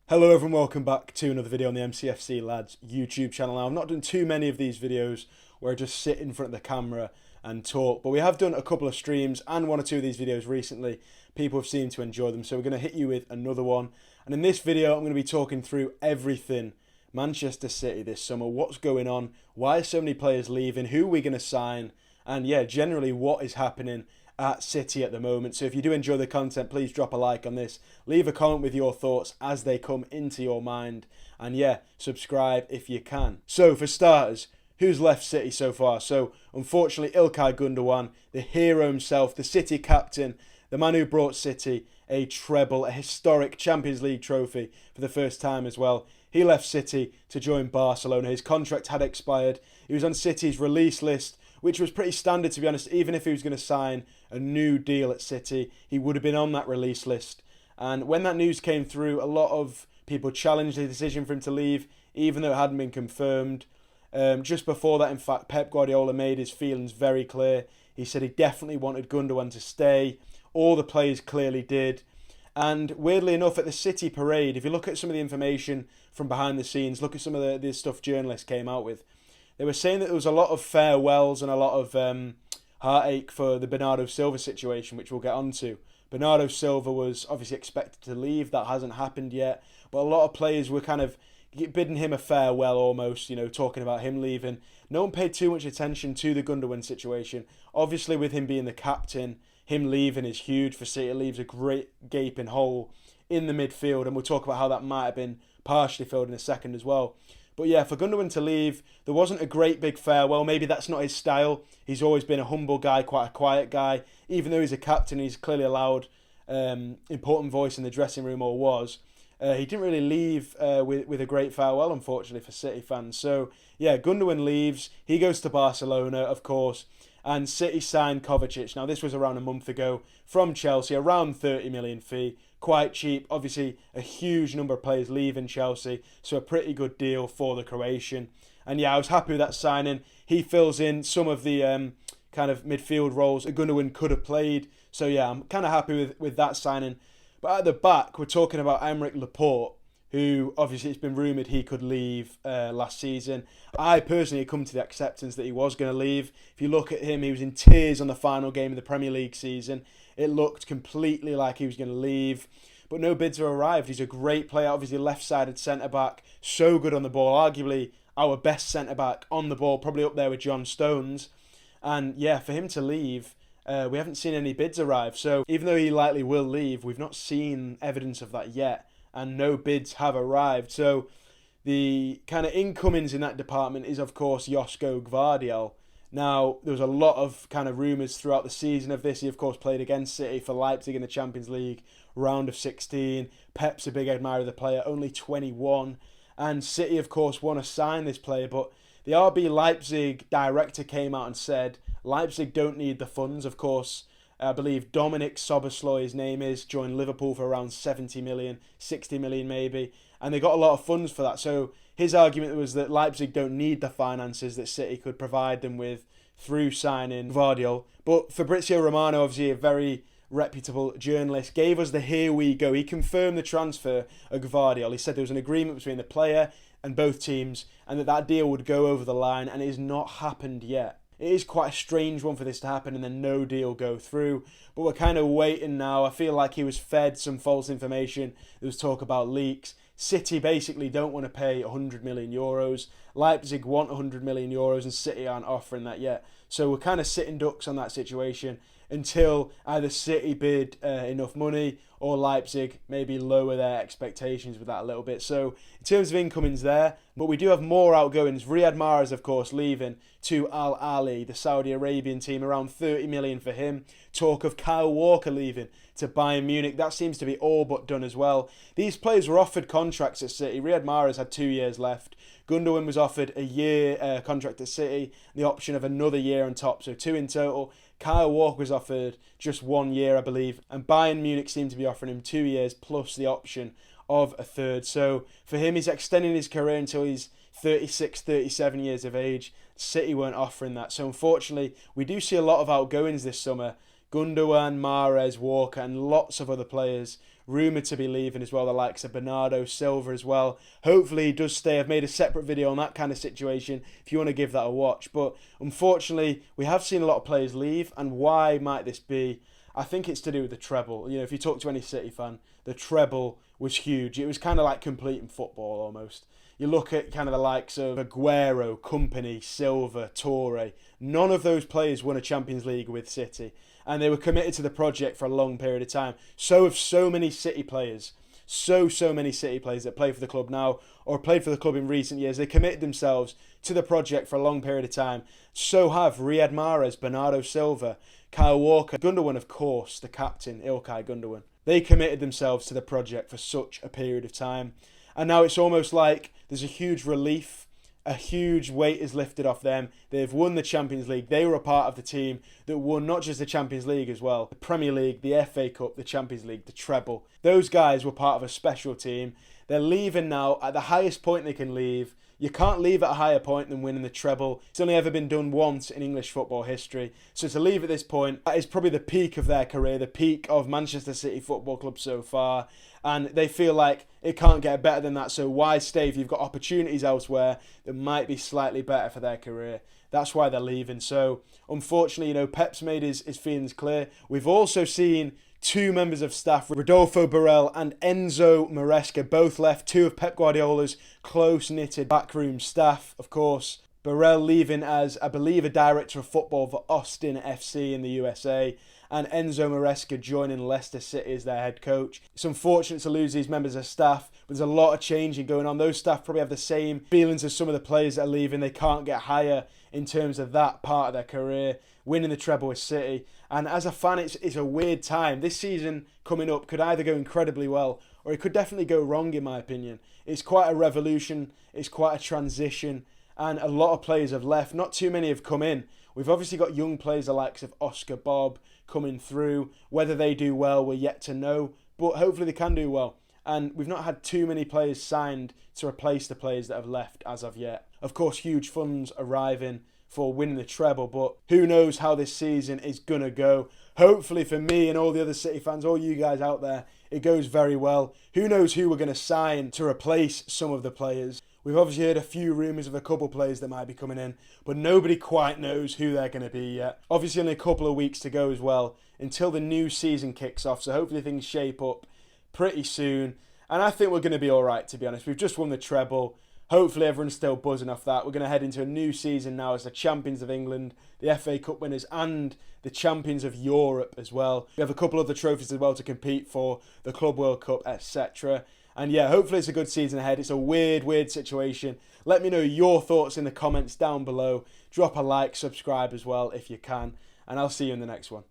Hello everyone, welcome back to another video on the mcfc lads YouTube channel. Now, I've not done too many of these videos where I just sit in front of the camera and talk, but we have done a couple of streams and one or two of these videos recently. People have seemed to enjoy them, so we're going to hit you with another one. And in this video, I'm going to be talking through everything Manchester City this summer. What's going on? Why are so many players leaving? Who are we going to sign? And yeah, generally what is happening at City at the moment. So if you do enjoy the content, please drop a like on this, leave a comment with your thoughts as they come into your mind, and yeah, subscribe if you can. So for starters, who's left City so far? So unfortunately, Ilkay Gundogan, the hero himself, the City captain, the man who brought City a treble, a historic Champions League trophy for the first time as well. He left City to join Barcelona. His contract had expired. He was on City's release list, which was pretty standard, to be honest. Even if he was going to sign a new deal at City, he would have been on that release list. And when that news came through, a lot of people challenged the decision for him to leave, even though it hadn't been confirmed. Just before that, in fact, Pep Guardiola made his feelings very clear. He said he definitely wanted Gundogan to stay. All the players clearly did. And weirdly enough, at the City parade, if you look at some of the information from behind the scenes, look at some of the stuff journalists came out with, they were saying that there was a lot of farewells and a lot of heartache for the Bernardo Silva situation, which we'll get onto. Bernardo Silva was obviously expected to leave. That hasn't happened yet. But a lot of players were kind of bidding him a farewell almost, talking about him leaving. No one paid too much attention to the Gundogan situation. Obviously, with him being the captain, him leaving is huge for City. It leaves a great gaping hole in the midfield, and we'll talk about how that might have been partially filled in a second as well. But yeah, for Gundogan to leave, there wasn't a great big farewell. Maybe that's not his style. He's always been a humble guy, quite a quiet guy. Even though he's a captain, he's clearly a loud, important voice in the dressing room, or was. He didn't really leave with a great farewell, unfortunately, for City fans. So yeah, Gundogan leaves. He goes to Barcelona, of course. And City signed Kovacic. Now, this was around a month ago from Chelsea, around 30 million fee. Quite cheap. Obviously, a huge number of players leaving Chelsea, so a pretty good deal for the Croatian. And yeah, I was happy with that signing. He fills in some of the kind of midfield roles that Gundogan could have played. So yeah, I'm kind of happy with that signing. But at the back, we're talking about Aymeric Laporte, who obviously it's been rumoured he could leave last season. I personally had come to the acceptance that he was going to leave. If you look at him, he was in tears on the final game of the Premier League season. It looked completely like he was going to leave. But no bids have arrived. He's a great player, obviously left-sided centre-back. So good on the ball. Arguably our best centre-back on the ball, probably up there with John Stones. And yeah, for him to leave, we haven't seen any bids arrive. So even though he likely will leave, we've not seen evidence of that yet. And no bids have arrived. So the kind of incomings in that department is, of course, Josko Gvardiol. Now, there was a lot of kind of rumours throughout the season of this. He, of course, played against City for Leipzig in the Champions League round of 16. Pep's a big admirer of the player, only 21. And City, of course, want to sign this player. But the RB Leipzig director came out and said Leipzig don't need the funds. Of course, I believe Dominic Soboslai, his name is, joined Liverpool for around 70 million, 60 million maybe. And they got a lot of funds for that. So his argument was that Leipzig don't need the finances that City could provide them with through signing Gvardiol. But Fabrizio Romano, obviously a very reputable journalist, gave us the here we go. He confirmed the transfer of Gvardiol. He said there was an agreement between the player and both teams and that deal would go over the line, and it has not happened yet. It is quite a strange one for this to happen and then no deal go through. But we're kind of waiting now. I feel like he was fed some false information. There was talk about leaks. City basically don't want to pay 100 million euros. Leipzig want 100 million euros and City aren't offering that yet. So we're kind of sitting ducks on that situation until either City bid enough money or Leipzig maybe lower their expectations with that a little bit. So in terms of incomings there, but we do have more outgoings. Riyad Mahrez, of course, leaving to Al Ahly, the Saudi Arabian team, around 30 million for him. Talk of Kyle Walker leaving to Bayern Munich. That seems to be all but done as well. These players were offered contracts at City. Riyad Mahrez had 2 years left. Gundogan was offered a year contract at City, the option of another year on top, so 2 in total. Kyle Walker was offered just 1 year, I believe, and Bayern Munich seemed to be offering him 2 years plus the option of a third. So for him, he's extending his career until he's 36, 37 years of age. City weren't offering that. So unfortunately, we do see a lot of outgoings this summer. Gundogan, Mahrez, Walker and lots of other players rumoured to be leaving as well, the likes of Bernardo Silva as well. Hopefully he does stay. I've made a separate video on that kind of situation if you want to give that a watch. But unfortunately, we have seen a lot of players leave, and why might this be? I think it's to do with the treble. You know, if you talk to any City fan, the treble was huge. It was kind of like completing football almost. You look at kind of the likes of Aguero, Kompany, Silva, Torre. None of those players won a Champions League with City, and they were committed to the project for a long period of time. So have so many City players. So many City players that play for the club now or played for the club in recent years. They committed themselves to the project for a long period of time. So have Riyad Mahrez, Bernardo Silva, Kyle Walker, Gundogan, of course, the captain, Ilkay Gundogan. They committed themselves to the project for such a period of time. And now it's almost like there's a huge relief, a huge weight is lifted off them. They've won the Champions League. They were a part of the team that won not just the Champions League as well, the Premier League, the FA Cup, the Champions League, the treble. Those guys were part of a special team. They're leaving now at the highest point they can leave. You can't leave at a higher point than winning the treble. It's only ever been done once in English football history. So to leave at this point, that is probably the peak of their career, the peak of Manchester City Football Club so far. And they feel like it can't get better than that. So why stay if you've got opportunities elsewhere that might be slightly better for their career? That's why they're leaving. So unfortunately, you know, Pep's made his feelings clear. We've also seen two members of staff, Rodolfo Borrell and Enzo Maresca, both left. Two of Pep Guardiola's close-knitted backroom staff, of course. Borrell leaving as, I believe, a director of football for Austin FC in the USA, and Enzo Maresca joining Leicester City as their head coach. It's unfortunate to lose these members of staff, but there's a lot of changing going on. Those staff probably have the same feelings as some of the players that are leaving. They can't get higher in terms of that part of their career, winning the treble with City. And as a fan, it's a weird time. This season coming up could either go incredibly well, or it could definitely go wrong, in my opinion. It's quite a revolution, it's quite a transition, and a lot of players have left. Not too many have come in. We've obviously got young players the likes of Oscar Bob coming through. Whether they do well, we're yet to know, but hopefully they can do well. And we've not had too many players signed to replace the players that have left as of yet. Of course, huge funds arriving for winning the treble, but who knows how this season is going to go. Hopefully for me and all the other City fans, all you guys out there, it goes very well. Who knows who we're going to sign to replace some of the players. We've obviously heard a few rumours of a couple of players that might be coming in, but nobody quite knows who they're going to be yet. Obviously only a couple of weeks to go as well until the new season kicks off, so hopefully things shape up pretty soon. And I think we're going to be alright, to be honest. We've just won the treble. Hopefully everyone's still buzzing off that. We're going to head into a new season now as the champions of England, the FA Cup winners, and the champions of Europe as well. We have a couple other trophies as well to compete for, the Club World Cup, etc. And yeah, hopefully it's a good season ahead. It's a weird situation. Let me know your thoughts in the comments down below. Drop a like, subscribe as well if you can. And I'll see you in the next one.